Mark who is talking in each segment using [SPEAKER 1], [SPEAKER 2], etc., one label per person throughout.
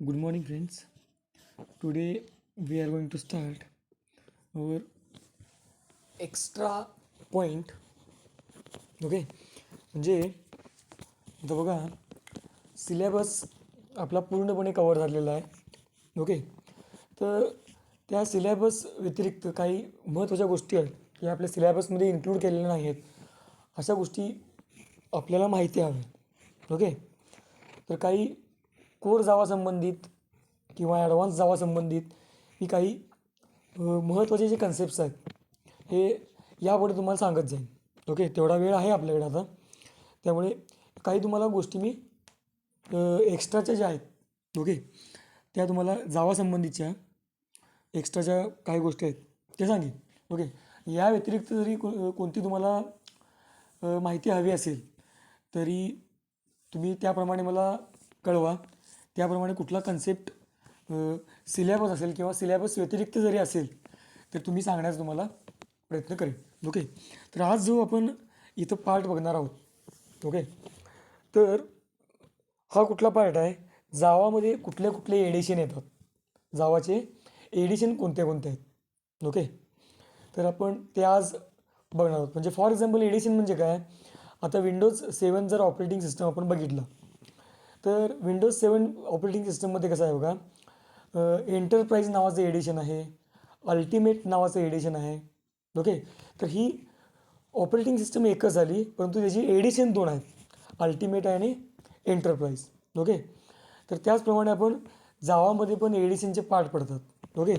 [SPEAKER 1] Good morning, friends. Today we are going to start our extra point. Okay, म्हणजे आता बघा, syllabus आपला पूर्णपणे कवर झालेला आहे. ओके, तर त्या सिलेबस व्यतिरिक्त काही महत्त्वाच्या गोष्टी आहेत की आपल्या सिलेबसमध्ये इन्क्लूड केलेल्या नाही आहेत. अशा गोष्टी आपल्याला माहिती हव्या. ओके, तर काही कोर जावा संबंधित किंवा ॲडव्हान्स जावा संबंधित ही काही महत्त्वाचे जे कन्सेप्ट्स आहेत हे यापुढे तुम्हाला सांगत जाईल. ओके, तेवढा वेळ आहे आपल्याकडे आता, त्यामुळे काही तुम्हाला गोष्टी मी एक्स्ट्राच्या ज्या आहेत ओके त्या तुम्हाला जावा संबंधीच्या एक्स्ट्राच्या काही गोष्टी आहेत त्या सांगेन. ओके, या व्यतिरिक्त जरी कोणती तुम्हाला माहिती हवी असेल तरी तुम्ही त्याप्रमाणे मला कळवा. त्याप्रमाणे कुठला कन्सेप्ट सिलेबस असेल किंवा सिलेबस व्यतिरिक्त जरी असेल तर तुम्ही सांगण्याचा तुम्हाला प्रयत्न करेन. ओके, तर आज जो आपण इथं पार्ट बघणार आहोत ओके, तर हा कुठला पार्ट आहे, जावामध्ये कुठले कुठले एडिशन येतात, जावाचे एडिशन कोणते कोणते आहेत. ओके, तर आपण ते आज बघणार आहोत. म्हणजे फॉर एक्झाम्पल एडिशन म्हणजे काय, आता विंडोज 7 जर ऑपरेटिंग सिस्टम आपण बघितलं तर विंडोज 7 ऑपरेटिंग सिस्टममध्ये कसं आहे बघा, एंटरप्राइज नावाचं एडिशन आहे, अल्टिमेट नावाचं एडिशन आहे. ओके, तर ही ऑपरेटिंग सिस्टम एकच झाली परंतु त्याची एडिशन दोन आहेत, अल्टिमेट आणि एंटरप्राइज. ओके, तर त्याचप्रमाणे आपण जावामध्ये पण एडिशनचे पार्ट पडतात. ओके,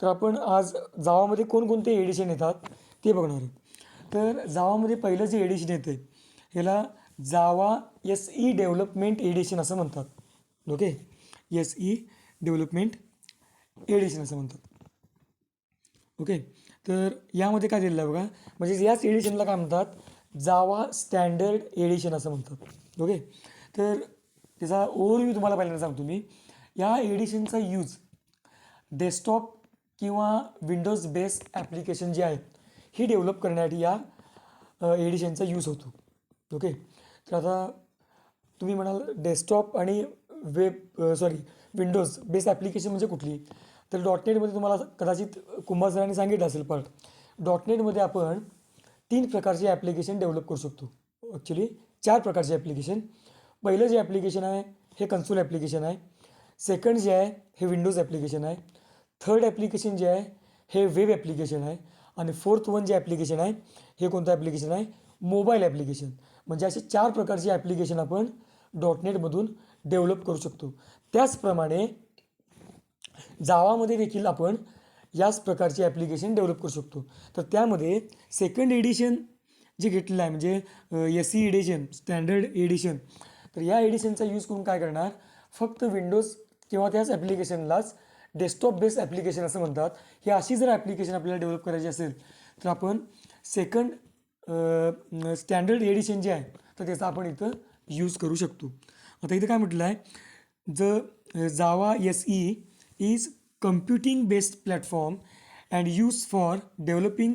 [SPEAKER 1] तर आपण आज जावामध्ये कोणकोणते एडिशन येतात ते बघणार आहे. तर जावामध्ये पहिलं जे एडिशन येते ह्याला जावा SE डेव्हलपमेंट एडिशन असं म्हणतात. ओके, SE डेव्हलपमेंट एडिशन असं म्हणतात. ओके, तर यामध्ये काय दिलेलं आहे बघा, म्हणजे याच एडिशनला काय म्हणतात, जावा स्टँडर्ड एडिशन असं म्हणतात. ओके, तर त्याचा ओव्हरव्ह्यू तुम्हाला पहिल्यांदा सांगतो मी. या एडिशनचा यूज डेस्कटॉप किंवा विंडोज बेस ॲप्लिकेशन जे आहेत ही डेव्हलप करण्यासाठी या एडिशनचा यूज होतो. ओके, तर आता तुम्ही म्हणाल डेस्कटॉप आणि विंडोज बेस ॲप्लिकेशन म्हणजे कुठली, तर डॉटनेटमध्ये तुम्हाला कदाचित कुंभार सरांनी सांगितलं असेल पार्ट. डॉटनेटमध्ये आपण 3 प्रकारचे ॲप्लिकेशन डेव्हलप करू शकतो. ॲक्च्युली 4 प्रकारचे ॲप्लिकेशन. पहिलं जे ॲप्लिकेशन आहे हे कन्सोल ॲप्लिकेशन आहे, सेकंड जे आहे हे विंडोज ॲप्लिकेशन आहे, थर्ड ॲप्लिकेशन जे आहे हे वेब ॲप्लिकेशन आहे आणि फोर्थ वन जे ॲप्लिकेशन आहे हे कोणतं ॲप्लिकेशन आहे, मोबाईल ॲप्लिकेशन. म्हणजे असे 4 प्रकारचे ॲप्लिकेशन आपण डॉटनेटमधून डेव्हलप करू शकतो. त्याचप्रमाणे जावामध्ये देखील आपण याच प्रकारचे ॲप्लिकेशन डेव्हलप करू शकतो. तर त्यामध्ये सेकंड एडिशन जे घेतलेलं आहे म्हणजे SE एडिशन स्टँडर्ड एडिशन, तर या एडिशनचा यूज करून काय करणार, फक्त विंडोज किंवा त्याच ॲप्लिकेशनलाच डेस्कटॉप बेस्ड ॲप्लिकेशन असं म्हणतात, ही अशी जर ॲप्लिकेशन आपल्याला डेव्हलप करायची असेल तर आपण सेकंड स्टँडर्ड एडिशन जे आहे तर त्याचा आपण इथं यूज करू शकतो. आता इथं काय म्हटलं आहे, जावा SE is computing based platform and used for developing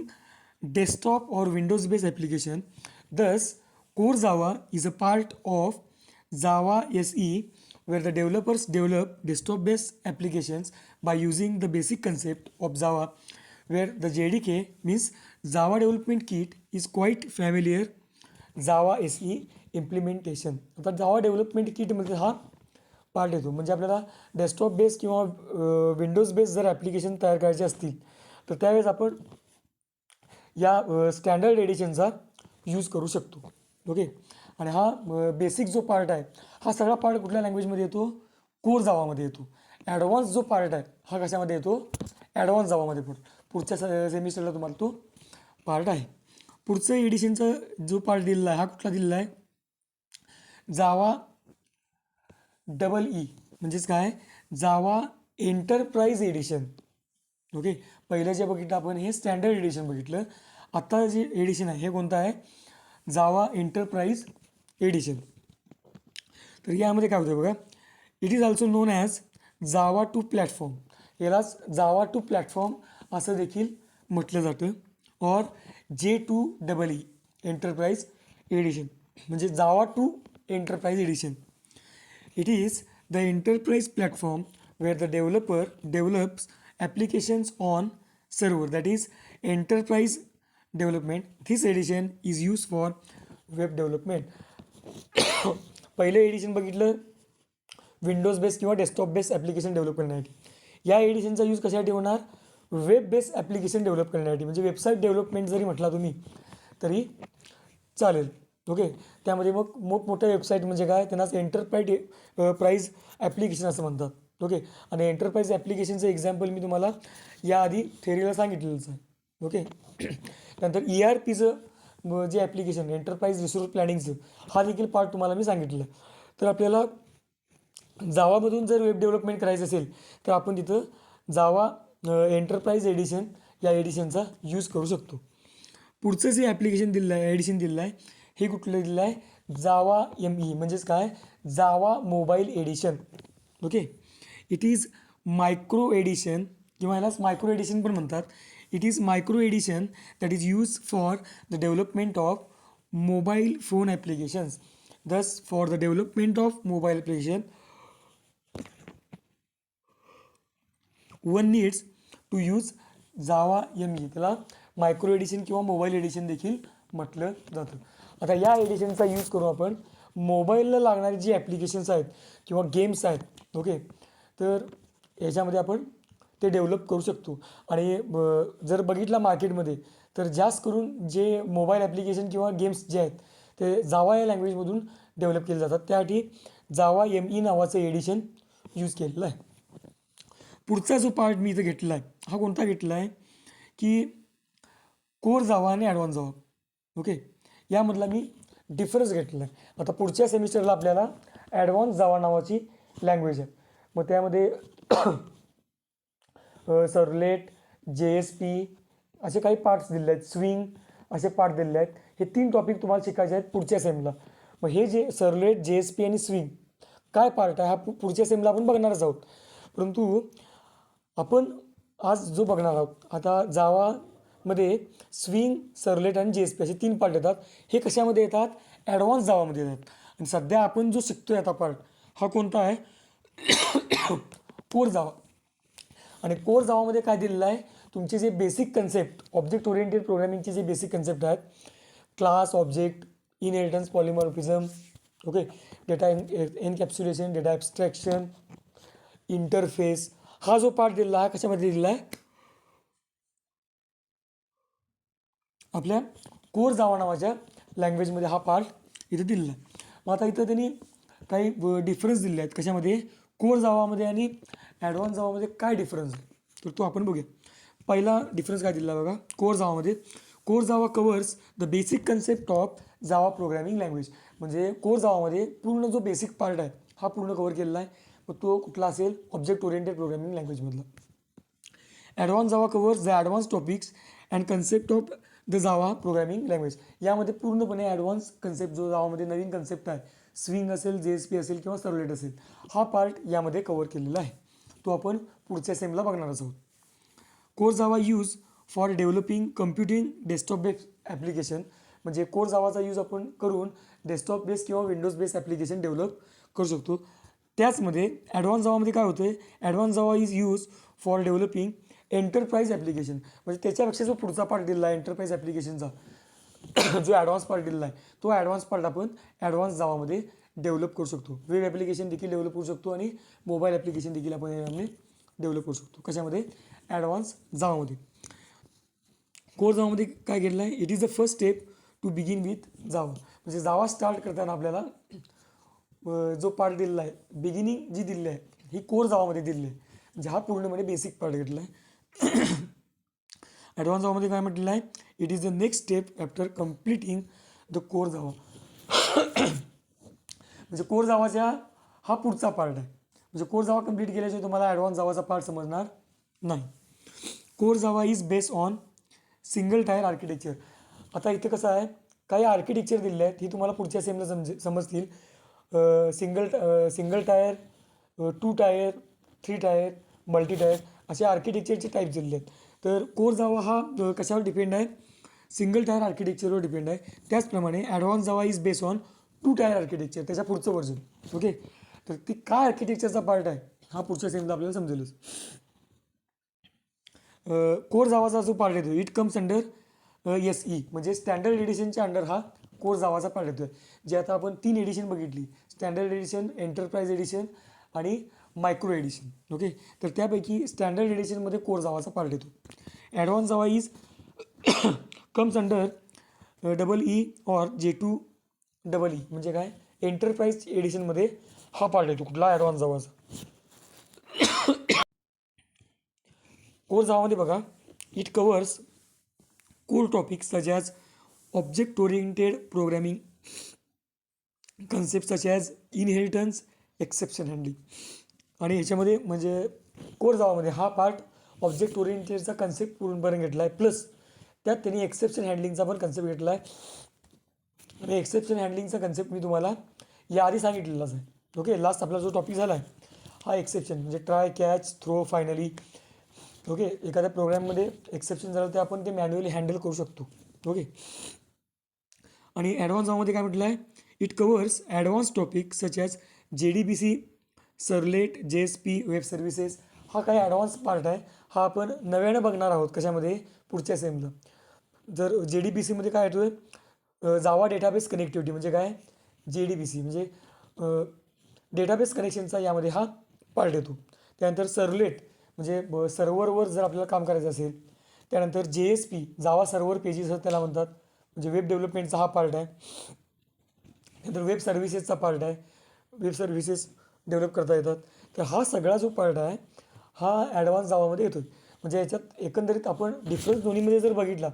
[SPEAKER 1] desktop or Windows based application. Thus, core Java is a part of Java SE where the developers develop desktop based applications by using the basic concept of Java, where the JDK means Java Development Kit is quite familiar Java SE implementation. आता Java development किटमध्ये हा part येतो. म्हणजे आपल्याला desktop base किंवा Windows base जर application तयार करायचे असतील तर त्यावेळेस आपण या स्टँडर्ड एडिशनचा यूज करू शकतो. ओके, आणि हा बेसिक जो पार्ट आहे हा सगळा पार्ट कुठल्या लँग्वेजमध्ये येतो, कोर जावामध्ये येतो. ॲडव्हान्स जो पार्ट आहे हा कशामध्ये येतो, ॲडव्हान्स जावामध्ये पुढच्या सेमिस्टरला तुम्हाला तो पार्ट आहे. पुढचं एडिशनचा जो पार्ट दिलेला आहे हा कुठला दिलेला आहे, जावा EE म्हणजेच काय, जावा एंटरप्राइज एडिशन. ओके, पहिलं जे बघितलं आपण हे स्टँडर्ड एडिशन बघितलं, आता जे एडिशन आहे हे कोणतं आहे, जावा एंटरप्राइज एडिशन. तर यामध्ये काय होतं बघा, it is also known as Java two platform, यालाच जावा टू प्लॅटफॉर्म असं देखील म्हटलं जातं, और J2EE एंटरप्राइज एडिशन म्हणजे Java two enterprise edition. It is the enterprise platform where the developer develops applications on server, that is enterprise development. This edition is used for web development. पहिलं addition बघितलं Windows base किंवा desktop base application develop करण्यासाठी. या एडिशनचा use कशासाठी होणार? Web base application develop करण्यासाठी, म्हणजे website development जरी म्हटला तुम्ही तरी चालेल. ओके, त्यामध्ये मग मोठमोठ्या वेबसाईट म्हणजे काय, त्यांनाच प्राईज ॲप्लिकेशन असं म्हणतात. ओके, आणि एंटरप्राईज ॲप्लिकेशनचं एक्झाम्पल मी तुम्हाला याआधी थेरीला सांगितलेलंच आहे. ओके, नंतर ERPचं जे ॲप्लिकेशन एंटरप्राईज रिसोर्स प्लॅनिंगचं, हा देखील पार्ट तुम्हाला मी सांगितलं. तर आपल्याला जावामधून जर वेब डेव्हलपमेंट करायचं असेल तर आपण तिथं जावा एंटरप्राईज एडिशन या एडिशनचा यूज करू शकतो. पुढचं जे ॲप्लिकेशन दिलं आहे, एडिशन दिलं आहे, हे कुठलं दिलं आहे? जावा ME, म्हणजेच काय, Java mobile edition. Okay, it is micro edition किंवा ह्यालाच मायक्रो एडिशन पण म्हणतात. It is micro edition that is use for the development of mobile phone applications. Thus for the development of mobile application one needs to use Java ME. त्याला micro edition किंवा mobile edition देखील म्हटलं जातं. आता या एडिशनचा use करून आपण मोबाईलला लागणारी जी ॲप्लिकेशन्स आहेत किंवा गेम्स आहेत, ओके, तर याच्यामध्ये आपण ते डेव्हलप करू शकतो. आणि जर बघितला मार्केटमध्ये तर जास्त करून जे मोबाईल ॲप्लिकेशन किंवा गेम्स जे आहेत ते जावा या लँग्वेजमधून डेव्हलप केले जातात. त्यासाठी जावा ME नावाचं एडिशन यूज केलेलं आहे. पुढचा जो पार्ट मी इथं घेतला आहे, हा कोणता घेतला आहे की कोर जावा आणि ॲडव्हान्स जावा. ओके, यामधला मी डिफरन्स घेतलेला आहे. आता पुढच्या सेमिस्टरला आपल्याला ॲडव्हान्स जावा नावाची लँग्वेज आहे. मग त्यामध्ये सर्वलेट, JSP असे काही पार्ट्स दिले आहेत, स्विंग असे पार्ट दिले आहेत. हे 3 टॉपिक तुम्हाला शिकायचे आहेत पुढच्या सेमला. मग हे जे सर्वलेट, JSP आणि स्विंग काय पार्ट आहे हा पुढच्या सेमला आपण बघणारच आहोत. परंतु आपण आज जो बघणार आहोत, आता जावामध्ये स्विंग, सर्वलेट आणि JSP असे 3 पार्ट येतात. हे कशामध्ये येतात? ॲडव्हान्स जावामध्ये येतात. आणि सध्या आपण जो शिकतोय आता पार्ट हा कोणता आहे? Core Java. आणि कोर जावामध्ये काय दिलेलं आहे? तुमचे जे बेसिक कन्सेप्ट, ऑब्जेक्ट ओरिएंटेड प्रोग्रामिंगचे जे बेसिक कन्सेप्ट आहेत, class, object, inheritance, polymorphism, okay, data encapsulation, data abstraction, interface, हा जो पार्ट दिलेला आहे कशामध्ये दिलेला आहे? आपल्या कोर जावा नावाच्या लँग्वेजमध्ये हा पार्ट इथे दिलेला आहे. मग आता इथं त्यांनी काही डिफरन्स दिले आहेत. कशामध्ये? कोर जावामध्ये आणि ॲडव्हान्स जावामध्ये काय डिफरन्स आहे तर तो आपण बघूया. पहिला डिफरन्स काय दिला बघा. कोर जावामध्ये, core Java covers the basic concept of Java programming language. म्हणजे कोर जावामध्ये पूर्ण जो बेसिक पार्ट आहे हा पूर्ण कव्हर केलेला आहे. मग तो कुठला असेल? ऑब्जेक्ट ओरिएंटेड प्रोग्रामिंग लँग्वेजमधला. Advance Java covers the advance topics and concept of the Java programming language. यामध्ये पूर्णपणे ॲडव्हान्स कन्सेप्ट जो जावामध्ये नवीन कन्सेप्ट आहे, स्विंग असेल, JSP असेल किंवा सर्वलेट असेल, हा पार्ट यामध्ये कव्हर केलेला आहे. तो आपण पुढच्या सेमला बघणारच आहोत. Core Java use for developing computing desktop based application. म्हणजे कोर जावाचा यूज आपण करून डेस्कटॉप बेस किंवा विंडोज बेस्ड ॲप्लिकेशन डेव्हलप करू शकतो. त्याचमध्ये ॲडव्हान्स जावामध्ये काय होतं आहे? Advance Java is use for developing enterprise application. म्हणजे त्याच्यापेक्षा जो पुढचा पार्ट दिला आहे एंटरप्राइज ॲप्लिकेशनचा, जो ॲडव्हान्स पार्ट दिलेला आहे, तो ॲडव्हान्स पार्ट आपण ॲडव्हान्स जावामध्ये डेव्हलप करू शकतो. वेब ॲप्लिकेशन देखील डेव्हलप करू शकतो आणि मोबाईल ॲप्लिकेशन देखील आपण यामध्ये डेव्हलप करू शकतो. कशामध्ये? ॲडव्हान्स जावामध्ये. कोर जावामध्ये काय केलेलं आहे? It is the first step to begin with Java. म्हणजे जावा स्टार्ट करताना आपल्याला जो पार्ट दिलेला आहे, बिगिनिंग जी दिलेली आहे, ही कोर जावामध्ये दिलेली आहे. म्हणजे हा पूर्णपणे बेसिक पार्ट घेतला आहे. ॲडव्हान्स जावामध्ये काय म्हटलेलं आहे? It is the next step after completing the core Java. म्हणजे कोर जावाच्या हा पुढचा पार्ट आहे. म्हणजे कोर जावा कंप्लीट केल्याशिवाय तुम्हाला ॲडव्हान्स जावाचा पार्ट समजणार नाही. Core Java is based on single tier architecture. आता इथे कसं आहे, काही आर्किटेक्चर दिले आहेत, ही तुम्हाला पुढच्या सेमला समजतील. Single tyre, 2 tyre, 3 tyre, multi tier असे आर्किटेक्चरचे टाईप दिले आहेत. तर कोर जावा हा कशावर डिपेंड आहे? सिंगल टायर आर्किटेक्चरवर डिपेंड आहे. त्याचप्रमाणे advance Java is based on 2 tier architecture, त्याच्या पुढचं वर्जन. ओके, तर ती काय आर्किटेक्चरचा पार्ट आहे हा पुढच्या सेमला आपल्याला समजेलच. कोर जावाचा जो पार्ट येतो इट कम्स अंडर SE म्हणजे स्टँडर्ड एडिशनच्या अंडर हा कोर जावाचा पार्ट येतो आहे. जे आता आपण 3 एडिशन बघितली, स्टँडर्ड एडिशन, एंटरप्राइज एडिशन आणि मायक्रो एडिशन. ओके, तर त्यापैकी स्टँडर्ड एडिशनमध्ये कोर जावाचा पार्ट येतो. Advance Java is comes under EE और J2 EE म्हणजे काय, एंटरप्राइज एडिशनमध्ये हा पार्ट येतो कुठला, ॲडव्हान्स जावाचा. कोर जावामध्ये बघा, it covers core topics such as object oriented programming, concept such as inheritance, exception handling. आणि ह्याच्यामध्ये म्हणजे कोर जावामध्ये हा पार्ट ऑब्जेक्ट ओरिएंटेडचा कन्सेप्ट पूर्णपणे घेतला आहे, प्लस त्यात त्यांनी एक्सेप्शन हँडलिंगचा पण कन्सेप्ट घेतला आहे. आणि एक्सेप्शन हँडलिंगचा कन्सेप्ट मी तुम्हाला याआधी सांगितलेलाच आहे. ओके, लास्ट आपला जो टॉपिक झाला आहे हा एक्सेप्शन म्हणजे try, catch, throw, finally. Okay, एखाद्या प्रोग्राममध्ये एक्सेप्शन झालं तर आपण ते मॅन्युअली हँडल करू शकतो. ओके, आणि ॲडव्हान्स जावामध्ये काय म्हटलं आहे, it covers advance topic such as JDBC, सर्लेट, JSP, web services. हा काही ॲडव्हान्स पार्ट आहे, हा आपण नव्यानं बघणार आहोत कशामध्ये, पुढच्या सेमला. जर JDBCमध्ये काय येतो आहे, जावा डेटाबेस कनेक्टिव्हिटी म्हणजे काय, JDBC म्हणजे डेटाबेस कनेक्शनचा यामध्ये हा पार्ट येतो. त्यानंतर सर्वलेट म्हणजे सर्व्हरवर जर आपल्याला काम करायचं असेल. त्यानंतर JSP जावा सर्व्हर पेजेस त्याला म्हणतात, म्हणजे वेब डेव्हलपमेंटचा हा पार्ट आहे. त्यानंतर वेब सर्व्हिसेसचा पार्ट आहे, वेब सर्व्हिसेस डेव्हलप करता येतात. तर हा सगळा जो पार्ट आहे हा ॲडव्हान्स जावामध्ये येतो. म्हणजे याच्यात एकंदरीत आपण डिफरन्स दोन्हीमध्ये जर बघितला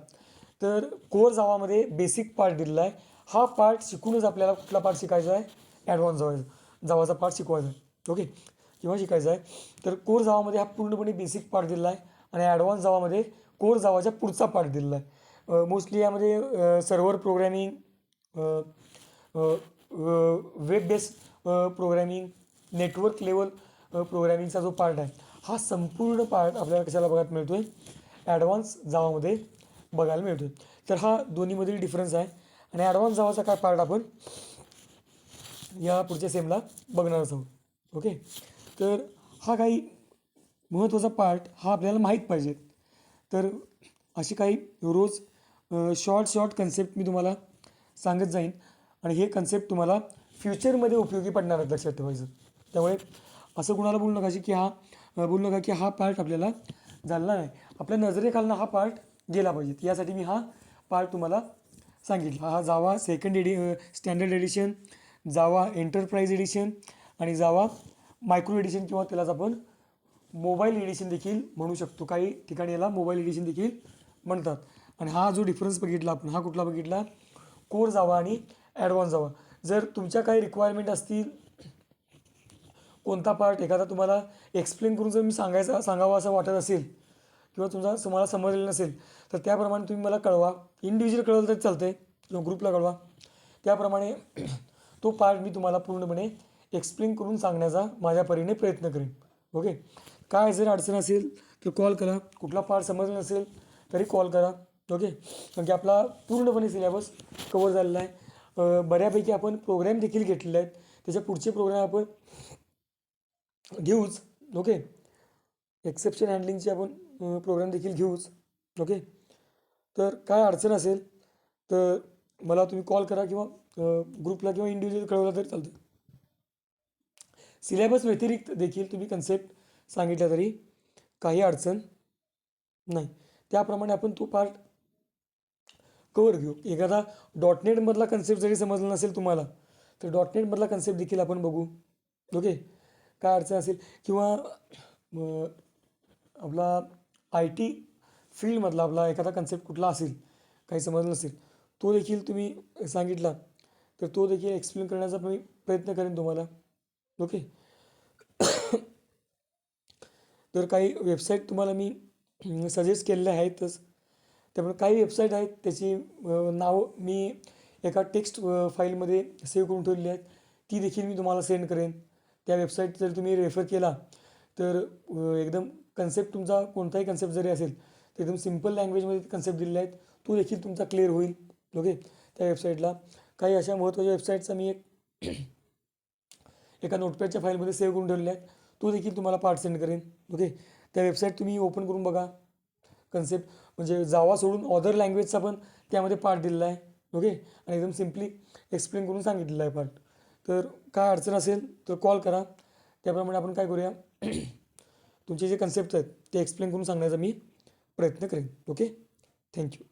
[SPEAKER 1] तर कोर जावामध्ये बेसिक पार्ट दिलेला आहे. हा पार्ट शिकूनच आपल्याला कुठला पार्ट शिकायचा आहे, ॲडव्हान्स जावाचा पार्ट शिकवायचा आहे. ओके, किंवा शिकायचा आहे. तर कोर जावामध्ये हा पूर्णपणे बेसिक पार्ट दिलेला आहे आणि ॲडव्हान्स जावामध्ये कोर जावाच्या पुढचा पार्ट दिलेला आहे. मोस्टली यामध्ये server programming, web based programming, network level प्रोग्रॅमिंगचा जो पार्ट आहे हा संपूर्ण पार्ट आपल्याला कशाला बघायला मिळतो आहे, ॲडव्हान्स जावामध्ये बघायला मिळतो आहे. तर हा दोन्हीमधील डिफरन्स आहे. आणि ॲडव्हान्स जावाचा काय पार्ट आपण या पुढच्या सेमला बघणारच आहोत. ओके, तर हा काही महत्त्वाचा पार्ट हा आपल्याला माहीत पाहिजे. तर अशी काही रोज शॉर्ट शॉर्ट कन्सेप्ट मी तुम्हाला सांगत जाईन आणि हे कन्सेप्ट तुम्हाला फ्युचरमध्ये उपयोगी पडणार आहेत, लक्षात ठेवायचं. त्यामुळे असं कुणाला बोलू नका की हा पार्ट आपल्याला झाला नाही, आपल्या नजरेखालनं हा पार्ट गेला पाहिजे. यासाठी मी हा पार्ट तुम्हाला सांगितला. हा जावा स्टँडर्ड एडिशन, जावा एंटरप्राइज एडिशन आणि जावा मायक्रो एडिशन किंवा त्यालाच आपण मोबाईल एडिशन देखील म्हणू शकतो. काही ठिकाणी याला मोबाईल एडिशन देखील म्हणतात. आणि हा जो डिफरन्स बघितला आपण हा कुठला बघितला, कोर जावा आणि ॲडव्हान्स जावा. जर तुमच्या काही रिक्वायरमेंट असतील, कोणता पार्ट एखादा तुम्हाला एक्सप्लेन करून जर मी सांगावं असं वाटत असेल किंवा तुम्हाला समजलेलं नसेल तर त्याप्रमाणे तुम्ही मला कळवा. इंडिव्हिज्युअल कळवलं तरी चालतं आहे किंवा ग्रुपला कळवा. त्याप्रमाणे तो पार्ट मी तुम्हाला पूर्णपणे एक्सप्लेन करून सांगण्याचा माझ्या परीने प्रयत्न करेन. ओके, काय जर अडचण असेल तर कॉल करा, कुठला पार्ट समजला नसेल तरी कॉल करा. ओके, कारण की आपला पूर्णपणे सिलेबस कवर झालेला आहे. बऱ्यापैकी आपण प्रोग्रॅम देखील घेतलेले आहेत, त्याच्या पुढचे प्रोग्राम आपण घेऊच. ओके, एक्सेप्शन हँडलिंगचे आपण प्रोग्राम देखील घेऊच. ओके, तर काय अडचण असेल तर मला तुम्ही कॉल करा किंवा ग्रुपला किंवा इंडिव्हिज्युअल कळवलं तरी चालतं. सिलेबस व्यतिरिक्त देखील तुम्ही कन्सेप्ट सांगितला तरी काही अडचण नाही. त्याप्रमाणे आपण तो पार्ट कवर घेऊ. एखादा .NETमधला कन्सेप्ट जरी समजला नसेल तुम्हाला तर .NETमधला कन्सेप्ट देखील आपण बघू. ओके, काय अडचण असेल किंवा आपला IT फील्डमधला आपला एखादा कन्सेप्ट कुठला असेल, काही समजलं नसेल, तो देखील तुम्ही सांगितला तर तो देखील एक्सप्लेन करण्याचा मी प्रयत्न करेन तुम्हाला. ओके, तर काही वेबसाईट तुम्हाला मी सजेस्ट केलेल्या आहेतच. त्यामुळे काही वेबसाईट आहेत त्याची नावं मी एका टेक्स्ट फाईलमध्ये सेव्ह करून ठेवलेली आहेत, ती देखील मी तुम्हाला सेंड करेन. त्या वेबसाईट जर तुम्ही रेफर केला तर एकदम कन्सेप्ट तुमचा कोणताही कन्सेप्ट जरी असेल तर एकदम सिम्पल लँग्वेजमध्ये कन्सेप्ट दिलेले आहेत, तो देखील तुमचा क्लिअर होईल. ओके, त्या वेबसाईटला काही अशा महत्त्वाच्या वेबसाईटचा मी एका नोटपॅडच्या फाईलमध्ये सेव्ह करून ठेवलेल्या आहेत. तो देखील तुम्हाला पार्ट सेंड करेन. ओके, त्या वेबसाईट तुम्ही ओपन करून बघा. कन्सेप्ट म्हणजे जावा सोडून अदर लँग्वेजचा पण त्यामध्ये पार्ट दिलेला आहे. ओके, आणि एकदम सिम्पली एक्सप्लेन करून सांगितलेलं आहे पार्ट. तर काय अडचण असेल तर कॉल करा. त्याप्रमाणे आपण काय करूया तुमचे जे कन्सेप्ट आहेत ते एक्सप्लेन करून सांगण्याचा मी प्रयत्न करेन. Okay, thank you.